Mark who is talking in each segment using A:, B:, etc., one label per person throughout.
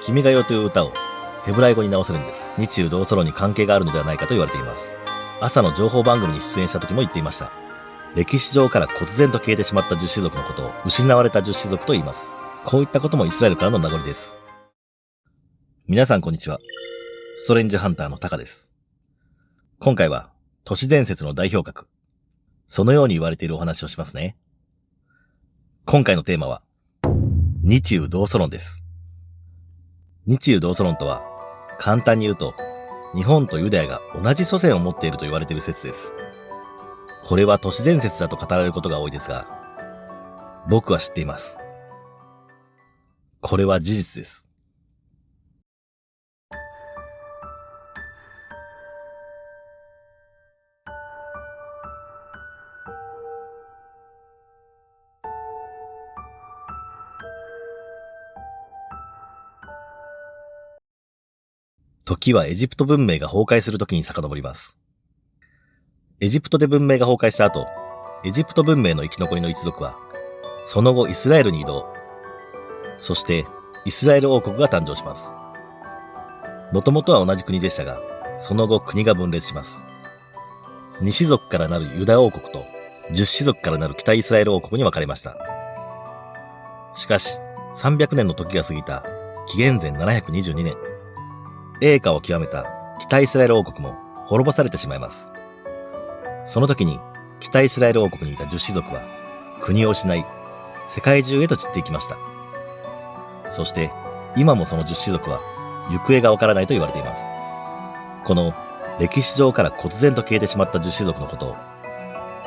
A: 君が代という歌をヘブライ語に直せるんです。日中同ソロに関係があるのではないかと言われています。朝の情報番組に出演した時も言っていました。歴史上から忽然と消えてしまった十種族のことを失われた十種族と言います。こういったこともイスラエルからの名残です。皆さんこんにちは。ストレンジハンターのタカです。今回は都市伝説の代表格、そのように言われているお話をしますね。今回のテーマは日中同ソ論です。日中同ソ論とは簡単に言うと、日本とユダヤが同じ祖先を持っていると言われている説です。これは都市伝説だと語られることが多いですが、僕は知っています。これは事実です。時はエジプト文明が崩壊する時に遡ります。エジプトで文明が崩壊した後、エジプト文明の生き残りの一族は、その後イスラエルに移動。そしてイスラエル王国が誕生します。もともとは同じ国でしたが、その後国が分裂します。2氏族からなるユダ王国と10氏族からなる北イスラエル王国に分かれました。しかし、300年の時が過ぎた紀元前722年、栄華を極めた北イスラエル王国も滅ぼされてしまいます。その時に北イスラエル王国にいた10氏族は国を失い、世界中へと散っていきました。そして今もその10氏族は行方がわからないと言われています。この歴史上から忽然と消えてしまった10氏族のことを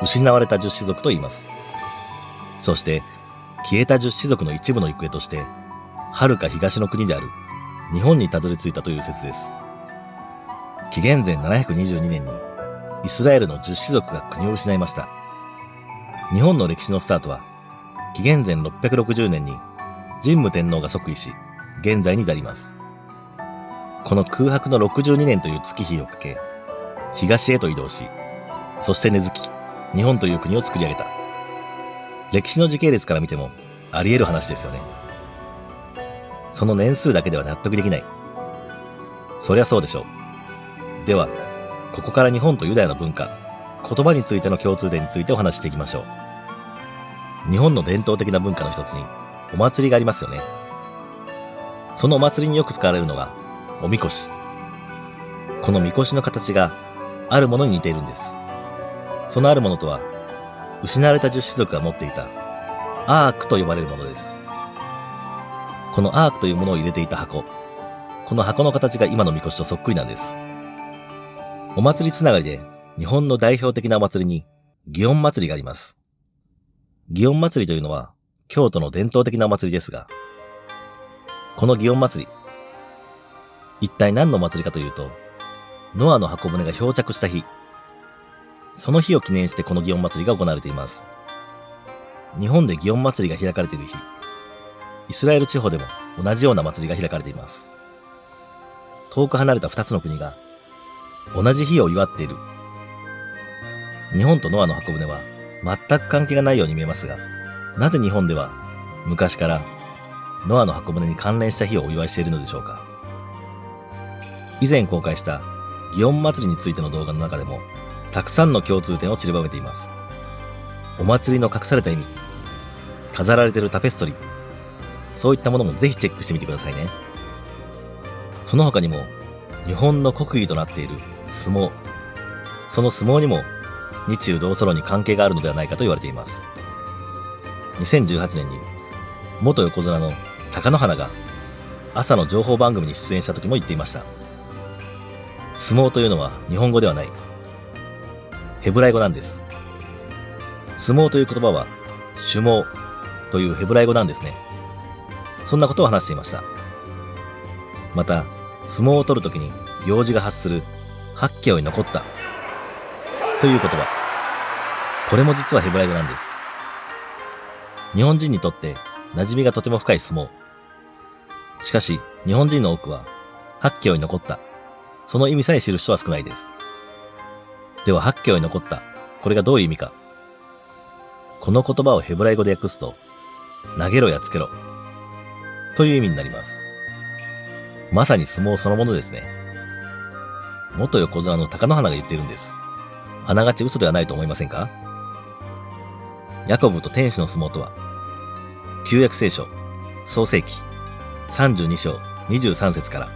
A: 失われた10氏族と言います。そして消えた10氏族の一部の行方として、遥か東の国である日本にたどり着いたという説です。紀元前722年にイスラエルの10氏族が国を失いました。日本の歴史のスタートは紀元前660年に神武天皇が即位し、現在に至ります。この空白の62年という月日をかけ、東へと移動し、そして根付き、日本という国を作り上げた。歴史の時系列から見てもあり得る話ですよね。その年数だけでは納得できない。そりゃそうでしょう。では、ここから日本とユダヤの文化、言葉についての共通点についてお話ししていきましょう。日本の伝統的な文化の一つにお祭りがありますよね。そのお祭りによく使われるのがおみこし。このみこしの形があるものに似ているんです。そのあるものとは、失われた十氏族が持っていたアークと呼ばれるものです。このアークというものを入れていた箱、この箱の形が今のみこしとそっくりなんです。お祭りつながりで日本の代表的なお祭りに祇園祭があります。祇園祭というのは京都の伝統的なお祭りですが、この祇園祭、一体何の祭りかというと、ノアの箱舟が漂着した日、その日を記念してこの祇園祭が行われています。日本で祇園祭が開かれている日、イスラエル地方でも同じような祭りが開かれています。遠く離れた2つの国が同じ日を祝っている。日本とノアの箱舟は全く関係がないように見えますが、なぜ日本では昔からノアの箱舟に関連した日をお祝いしているのでしょうか。以前公開した祇園祭についての動画の中でもたくさんの共通点を散りばめています。お祭りの隠された意味、飾られているタペストリー、そういったものもぜひチェックしてみてくださいね。その他にも日本の国技となっている相撲、その相撲にも日中同ソ論に関係があるのではないかと言われています。2018年に元横綱の貴乃花が朝の情報番組に出演した時も言っていました。相撲というのは日本語ではない、ヘブライ語なんです。相撲という言葉は種毛というヘブライ語なんですね。そんなことを話していました。また、相撲を取るときに行司が発する八卦に残ったという言葉。これも実はヘブライ語なんです。日本人にとって馴染みがとても深い相撲。しかし、日本人の多くは八卦に残った、その意味さえ知る人は少ないです。では八卦に残った、これがどういう意味か。この言葉をヘブライ語で訳すと、投げろやつけろという意味になります。まさに相撲そのものですね。元横綱の貴乃花が言っているんです。あながち嘘ではないと思いませんか？ヤコブと天使の相撲とは、旧約聖書、創世記、32章23節から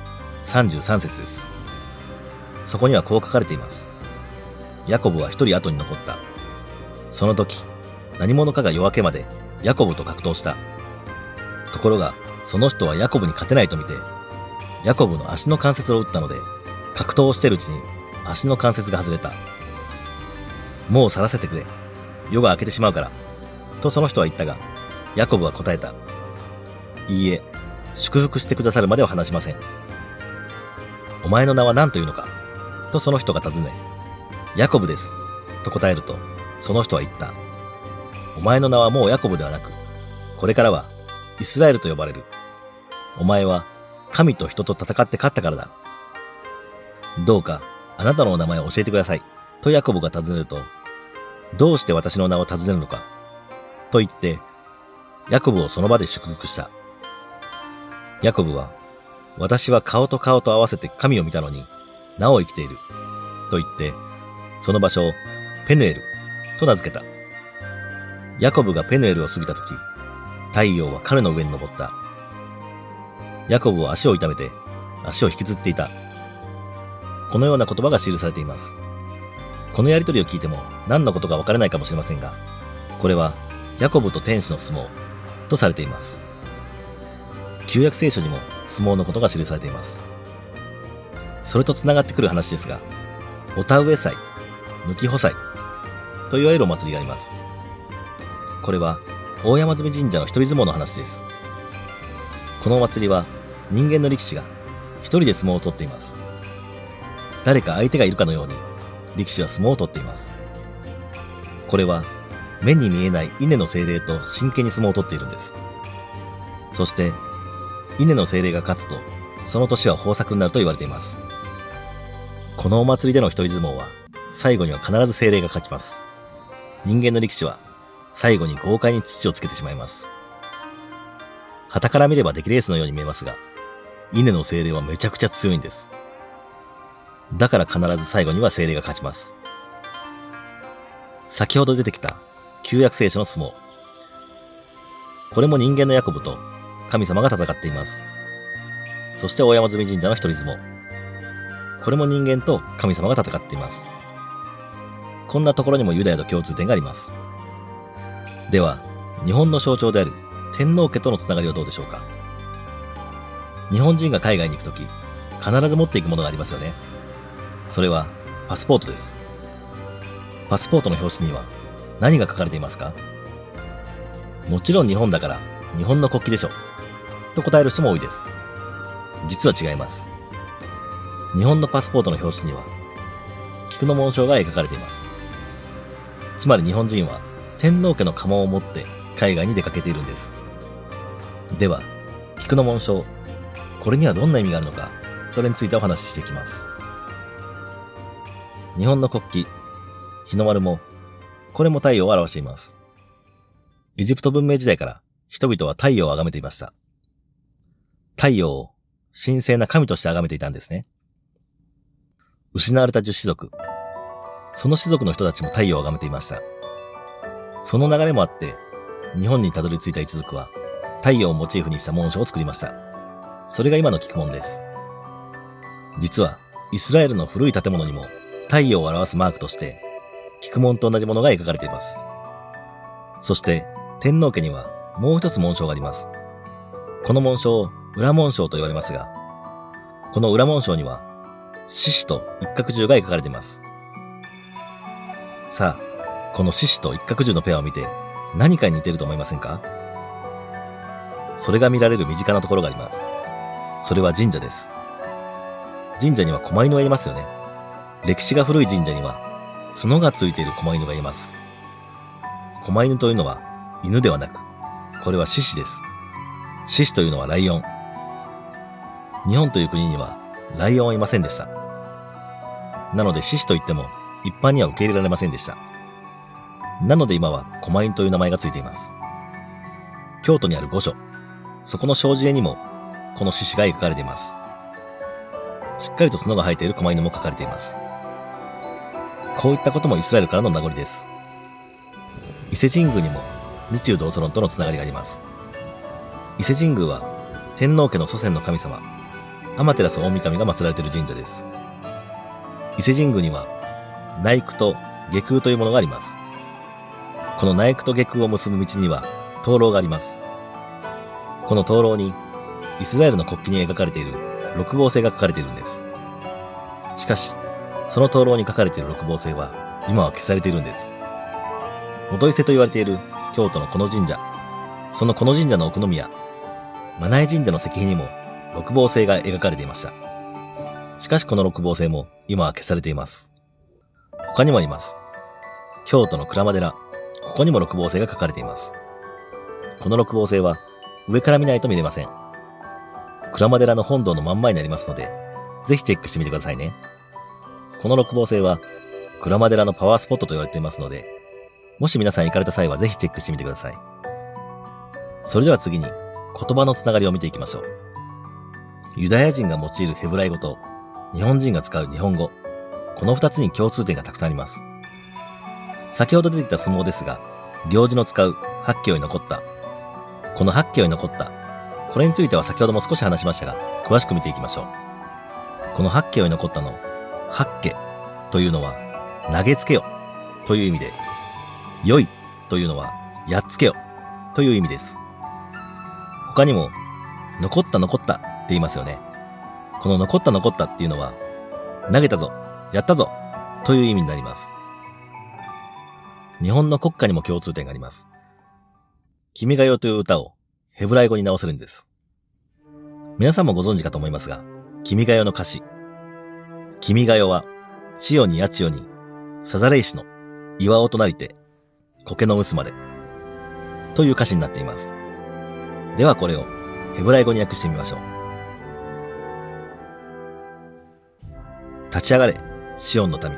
A: 33節です。そこにはこう書かれています。ヤコブは一人後に残った。その時、何者かが夜明けまでヤコブと格闘した。ところが、その人はヤコブに勝てないと見て、ヤコブの足の関節を打ったので、格闘をしているうちに足の関節が外れた。もう去らせてくれ。夜が明けてしまうから。とその人は言ったが、ヤコブは答えた。いいえ、祝福してくださるまでは話しません。お前の名は何というのかとその人が尋ね、ヤコブです。と答えると、その人は言った。お前の名はもうヤコブではなく、これからはイスラエルと呼ばれる。お前は神と人と戦って勝ったからだ。どうかあなたのお名前を教えてください。とヤコブが尋ねると、どうして私の名を尋ねるのかと言って、ヤコブをその場で祝福した。ヤコブは、私は顔と顔と合わせて神を見たのに、なお生きている。と言って、その場所をペヌエルと名付けた。ヤコブがペヌエルを過ぎたとき、太陽は彼の上に昇った。ヤコブは足を痛めて、足を引きずっていた。このような言葉が記されています。このやりとりを聞いても何のことか分からないかもしれませんが、これはヤコブと天使の相撲とされています。旧約聖書にも相撲のことが記されています。それとつながってくる話ですが、お田植え祭、抜き穂祭といわれるお祭りがあります。これは大山積神社の一人相撲の話です。このお祭りは人間の力士が一人で相撲を取っています。誰か相手がいるかのように力士は相撲を取っています。これは目に見えない稲の精霊と真剣に相撲を取っているんです。そして稲の精霊が勝つとその年は豊作になると言われています。このお祭りでの一人相撲は最後には必ず精霊が勝ちます。人間の力士は最後に豪快に土をつけてしまいます。傍から見れば出来レースのように見えますが、稲の精霊はめちゃくちゃ強いんです。だから必ず最後には精霊が勝ちます。先ほど出てきた旧約聖書の相撲。これも人間のヤコブと神様が戦っています。そして大山積神社の一人相撲。これも人間と神様が戦っています。こんなところにもユダヤと共通点があります。では、日本の象徴である天皇家とのつながりはどうでしょうか。日本人が海外に行くとき、必ず持っていくものがありますよね。それはパスポートです。パスポートの表紙には何が書かれていますか？もちろん日本だから日本の国旗でしょと答える人も多いです。実は違います。日本のパスポートの表紙には菊の紋章が描かれています。つまり日本人は天皇家の家紋を持って海外に出かけているんです。では、菊の紋章、これにはどんな意味があるのか、それについてお話ししていきます。日本の国旗、日の丸も、これも太陽を表しています。エジプト文明時代から人々は太陽を崇めていました。太陽を神聖な神として崇めていたんですね。失われた十種族、その種族の人たちも太陽を崇めていました。その流れもあって、日本にたどり着いた一族は太陽をモチーフにした紋章を作りました。それが今の菊紋です。実はイスラエルの古い建物にも太陽を表すマークとして菊紋と同じものが描かれています。そして天皇家にはもう一つ紋章があります。この紋章を裏紋章と言われますが、この裏紋章には獅子と一角獣が描かれています。さあ、この獅子と一角獣のペアを見て何かに似ていると思いませんか？それが見られる身近なところがあります。それは神社です。神社には狛犬がいますよね。歴史が古い神社には角がついている狛犬がいます。狛犬というのは犬ではなく、これは獅子です。獅子というのはライオン。日本という国にはライオンはいませんでした。なので獅子といっても一般には受け入れられませんでした。なので今は狛犬という名前がついています。京都にある御所、そこの障子絵にもこの獅子が描かれています。しっかりと角が生えている狛犬も描かれています。こういったこともイスラエルからの名残です。伊勢神宮にも日中同祖論とのつながりがあります。伊勢神宮は天皇家の祖先の神様、天照大神が祀られている神社です。伊勢神宮には内宮と外宮というものがあります。この内宮と外宮を結ぶ道には灯籠があります。この灯籠にイスラエルの国旗に描かれている六芒星が描かれているんです。しかし、その灯籠に描かれている六芒星は今は消されているんです。元伊勢と言われている京都のこの神社、そのこの神社の奥宮、真名井神社の石碑にも六芒星が描かれていました。しかしこの六芒星も今は消されています。他にもあります。京都の鞍馬寺、ここにも六芒星が描かれています。この六芒星は上から見ないと見れません。鞍馬寺の本堂の真ん前にありますので、ぜひチェックしてみてくださいね。この六芒星は鞍馬寺のパワースポットと言われていますので、もし皆さん行かれた際はぜひチェックしてみてください。それでは次に言葉のつながりを見ていきましょう。ユダヤ人が用いるヘブライ語と日本人が使う日本語、この二つに共通点がたくさんあります。先ほど出てきた相撲ですが、行事の使う八景に残った。この八景に残った。これについては先ほども少し話しましたが、詳しく見ていきましょう。この八景に残ったの、八景というのは投げつけよという意味で、良いというのはやっつけよという意味です。他にも、残った残ったって言いますよね。この残った残ったっていうのは、投げたぞ、やったぞという意味になります。日本の国歌にも共通点があります。君が代という歌をヘブライ語に直せるんです。皆さんもご存知かと思いますが、君が代の歌詞。君が代は、千代に八千代に、さざれ石の岩尾となりて、苔の臼まで。という歌詞になっています。ではこれをヘブライ語に訳してみましょう。立ち上がれ、シオンの民。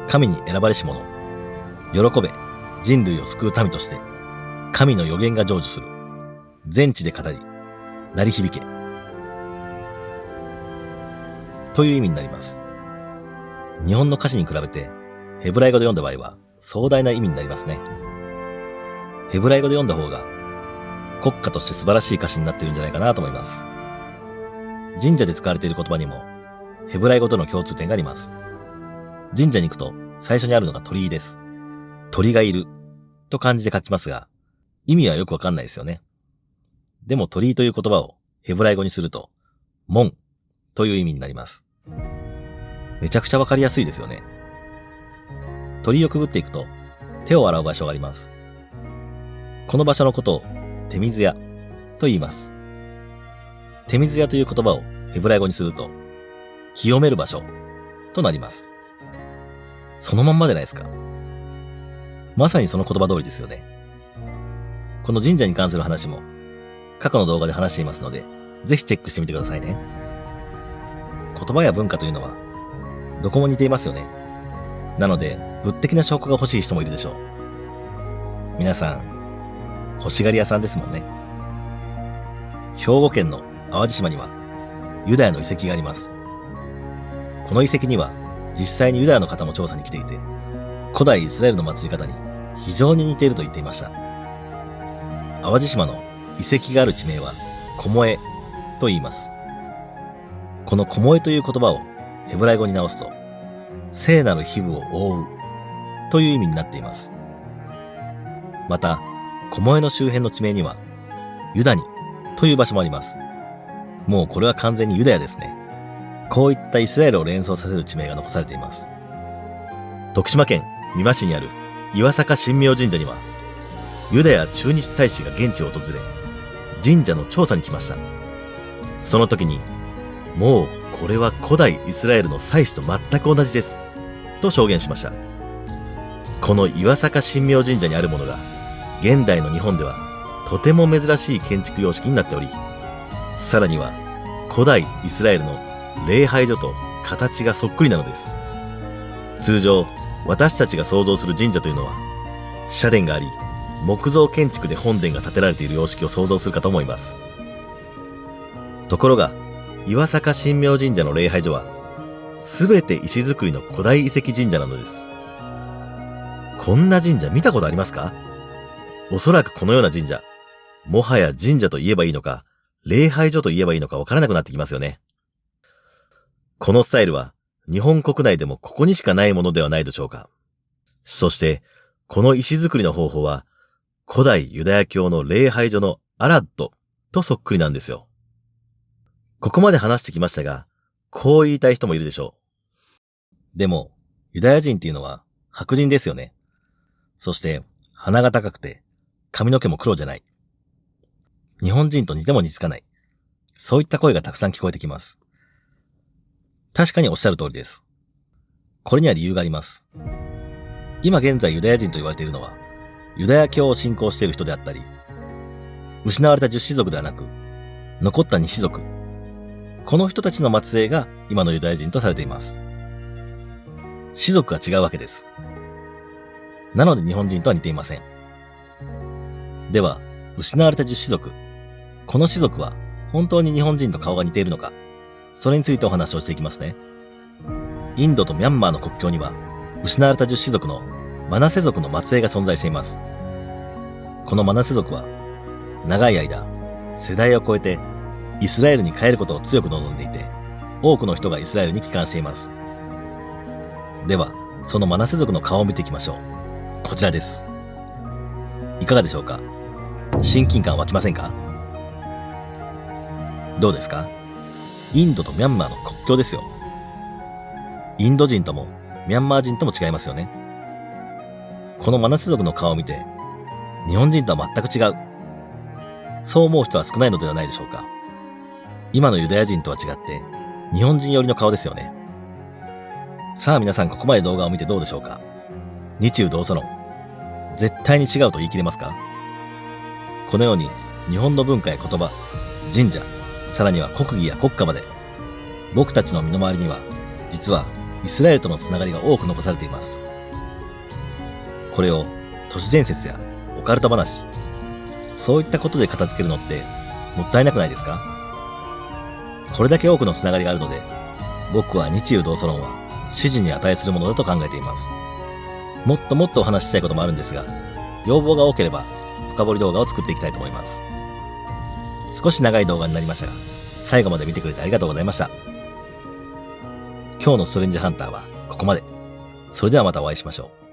A: 神に選ばれし者。喜べ、人類を救う民として、神の予言が成就する。全地で語り、鳴り響け。という意味になります。日本の歌詞に比べて、ヘブライ語で読んだ場合は壮大な意味になりますね。ヘブライ語で読んだ方が、国歌として素晴らしい歌詞になっているんじゃないかなと思います。神社で使われている言葉にも、ヘブライ語との共通点があります。神社に行くと最初にあるのが鳥居です。鳥がいると漢字で書きますが、意味はよくわかんないですよね。でも鳥居という言葉をヘブライ語にすると、門という意味になります。めちゃくちゃわかりやすいですよね。鳥居をくぐっていくと手を洗う場所があります。この場所のことを手水屋と言います。手水屋という言葉をヘブライ語にすると、清める場所となります。そのまんまじゃないですか。まさにその言葉通りですよね。この神社に関する話も過去の動画で話していますので、ぜひチェックしてみてくださいね。言葉や文化というのはどこも似ていますよね。なので物的な証拠が欲しい人もいるでしょう。皆さん欲しがり屋さんですもんね。兵庫県の淡路島にはユダヤの遺跡があります。この遺跡には実際にユダヤの方も調査に来ていて、古代イスラエルの祭り方に非常に似ていると言っていました。淡路島の遺跡がある地名はコモエと言います。このコモエという言葉をヘブライ語に直すと、聖なる皮膚を覆うという意味になっています。また、コモエの周辺の地名にはユダニという場所もあります。もうこれは完全にユダヤですね。こういったイスラエルを連想させる地名が残されています。徳島県美馬市にある岩坂神明神社には、ユダヤ駐日大使が現地を訪れ、神社の調査に来ました。その時に、もうこれは古代イスラエルの祭祀と全く同じです、と証言しました。この岩坂神明神社にあるものが、現代の日本ではとても珍しい建築様式になっており、さらには古代イスラエルの礼拝所と形がそっくりなのです。通常、私たちが想像する神社というのは、社殿があり、木造建築で本殿が建てられている様式を想像するかと思います。ところが、岩坂神明神社の礼拝所は、すべて石造りの古代遺跡神社なのです。こんな神社見たことありますか？おそらくこのような神社、もはや神社と言えばいいのか、礼拝所と言えばいいのかわからなくなってきますよね。このスタイルは、日本国内でもここにしかないものではないでしょうか。そして、この石造りの方法は、古代ユダヤ教の礼拝所のアラッドとそっくりなんですよ。ここまで話してきましたが、こう言いたい人もいるでしょう。でも、ユダヤ人っていうのは白人ですよね。そして、鼻が高くて、髪の毛も黒じゃない。日本人と似ても似つかない。そういった声がたくさん聞こえてきます。確かにおっしゃる通りです。これには理由があります。今現在ユダヤ人と言われているのは、ユダヤ教を信仰している人であったり、失われた10氏族ではなく、残った2氏族。この人たちの末裔が今のユダヤ人とされています。氏族が違うわけです。なので日本人とは似ていません。では、失われた10氏族。この氏族は本当に日本人と顔が似ているのか、それについてお話をしていきますね。インドとミャンマーの国境には、失われた10氏族のマナセ族の末裔が存在しています。このマナセ族は、長い間、世代を超えて、イスラエルに帰ることを強く望んでいて、多くの人がイスラエルに帰還しています。では、そのマナセ族の顔を見ていきましょう。こちらです。いかがでしょうか？親近感湧きませんか？どうですか？インドとミャンマーの国境ですよ。インド人ともミャンマー人とも違いますよね。このマナセ族の顔を見て、日本人とは全く違う。そう思う人は少ないのではないでしょうか。今のユダヤ人とは違って、日本人寄りの顔ですよね。さあ皆さんここまで動画を見てどうでしょうか？日中同祖論。絶対に違うと言い切れますか？このように日本の文化や言葉、神社、さらには国技や国家まで、僕たちの身の回りには、実はイスラエルとのつながりが多く残されています。これを都市伝説やオカルト話、そういったことで片付けるのってもったいなくないですか？これだけ多くのつながりがあるので、僕は日中同祖論は支持に値するものだと考えています。もっともっとお話ししたいこともあるんですが、要望が多ければ深掘り動画を作っていきたいと思います。少し長い動画になりましたが、最後まで見てくれてありがとうございました。今日のストレンジハンターはここまで。それではまたお会いしましょう。